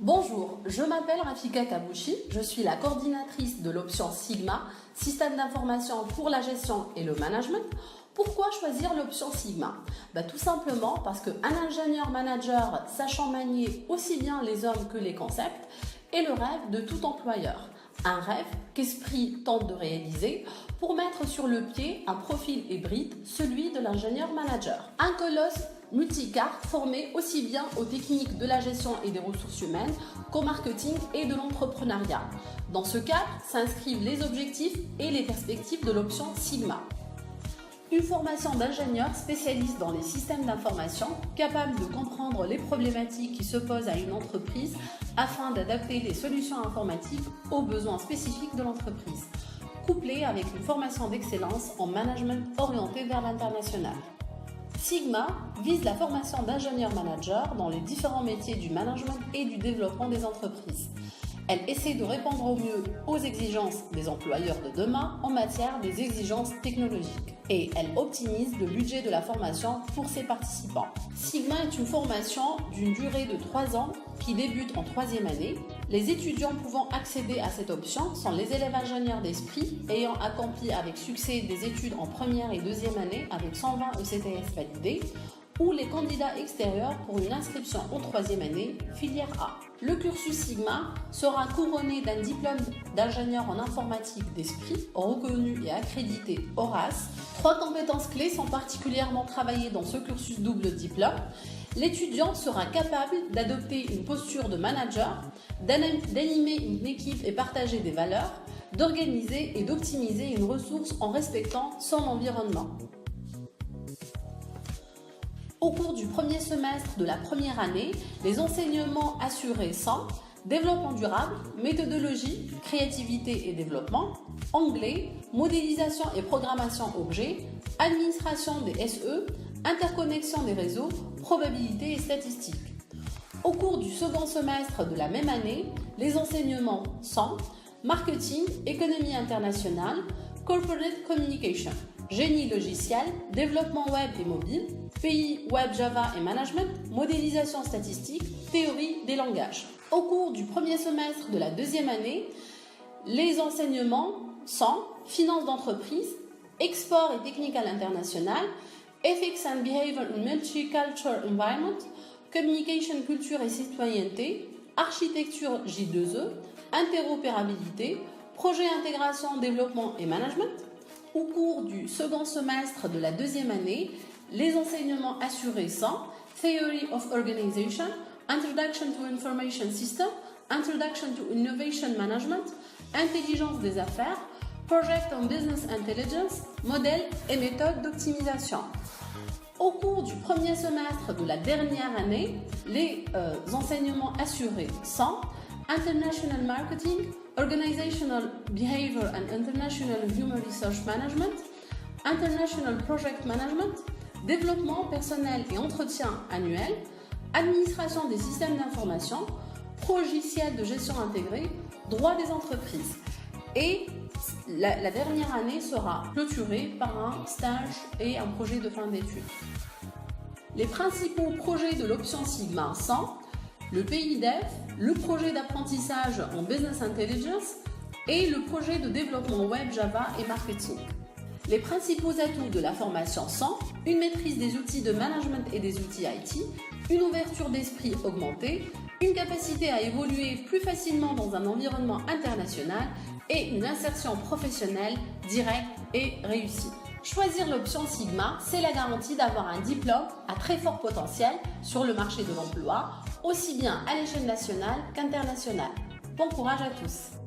Bonjour, je m'appelle Rafika Kabouchi, je suis la coordinatrice de l'option Sigma, système d'information pour la gestion et le management. Pourquoi choisir l'option Sigma? Tout simplement parce qu'un ingénieur manager sachant manier aussi bien les hommes que les concepts est le rêve de tout employeur. Un rêve qu'Esprit tente de réaliser pour mettre sur le pied un profil hybride, celui de l'ingénieur manager. Un colosse multicarte formé aussi bien aux techniques de la gestion et des ressources humaines qu'au marketing et de l'entrepreneuriat. Dans ce cadre s'inscrivent les objectifs et les perspectives de l'option Sigma. Une formation d'ingénieur spécialiste dans les systèmes d'information, capable de comprendre les problématiques qui se posent à une entreprise afin d'adapter les solutions informatiques aux besoins spécifiques de l'entreprise, couplée avec une formation d'excellence en management orientée vers l'international. Sigma vise la formation d'ingénieur-manager dans les différents métiers du management et du développement des entreprises. Elle essaie de répondre au mieux aux exigences des employeurs de demain en matière des exigences technologiques. Et elle optimise le budget de la formation pour ses participants. Sigma est une formation d'une durée de 3 ans qui débute en 3e année. Les étudiants pouvant accéder à cette option sont les élèves ingénieurs d'esprit ayant accompli avec succès des études en 1re et 2e année avec 120 ECTS validés, ou les candidats extérieurs pour une inscription en 3e année, filière A. Le cursus Sigma sera couronné d'un diplôme d'ingénieur en informatique d'esprit, reconnu et accrédité Horace. 3 compétences clés sont particulièrement travaillées dans ce cursus double diplôme. L'étudiant sera capable d'adopter une posture de manager, d'animer une équipe et partager des valeurs, d'organiser et d'optimiser une ressource en respectant son environnement. Au cours du premier semestre de la première année, les enseignements assurés sont développement durable, méthodologie, créativité et développement, anglais, modélisation et programmation objet, administration des SE, interconnexion des réseaux, probabilité et statistiques. Au cours du second semestre de la même année, les enseignements sont marketing, économie internationale, corporate communication, génie logiciel, développement web et mobile, pays web Java et management, modélisation statistique, théorie des langages. Au cours du premier semestre de la 2e année, les enseignements sont finance d'entreprise, export et technique à l'international, ethics and behavior in multicultural environment, communication, culture et citoyenneté, architecture J2E, interopérabilité, projet intégration, développement et management. Au cours du second semestre de la 2e année, les enseignements assurés sont Theory of Organization, Introduction to Information System, Introduction to Innovation Management, Intelligence des affaires, Project on Business Intelligence, modèles et méthodes d'optimisation. Au cours du premier semestre de la dernière année, les enseignements assurés sont International Marketing, Organizational Behavior and International Human Resource Management, International Project Management, Développement personnel et entretien annuel, Administration des systèmes d'information, Logiciel de gestion intégrée, Droit des entreprises. Et la dernière année sera clôturée par un stage et un projet de fin d'études. Les principaux projets de l'option Sigma sont le PIDEF, le projet d'apprentissage en Business Intelligence et le projet de développement web Java et marketing. Les principaux atouts de la formation sont une maîtrise des outils de management et des outils IT, une ouverture d'esprit augmentée, une capacité à évoluer plus facilement dans un environnement international et une insertion professionnelle directe et réussie. Choisir l'option Sigma, c'est la garantie d'avoir un diplôme à très fort potentiel sur le marché de l'emploi, aussi bien à l'échelle nationale qu'internationale. Bon courage à tous!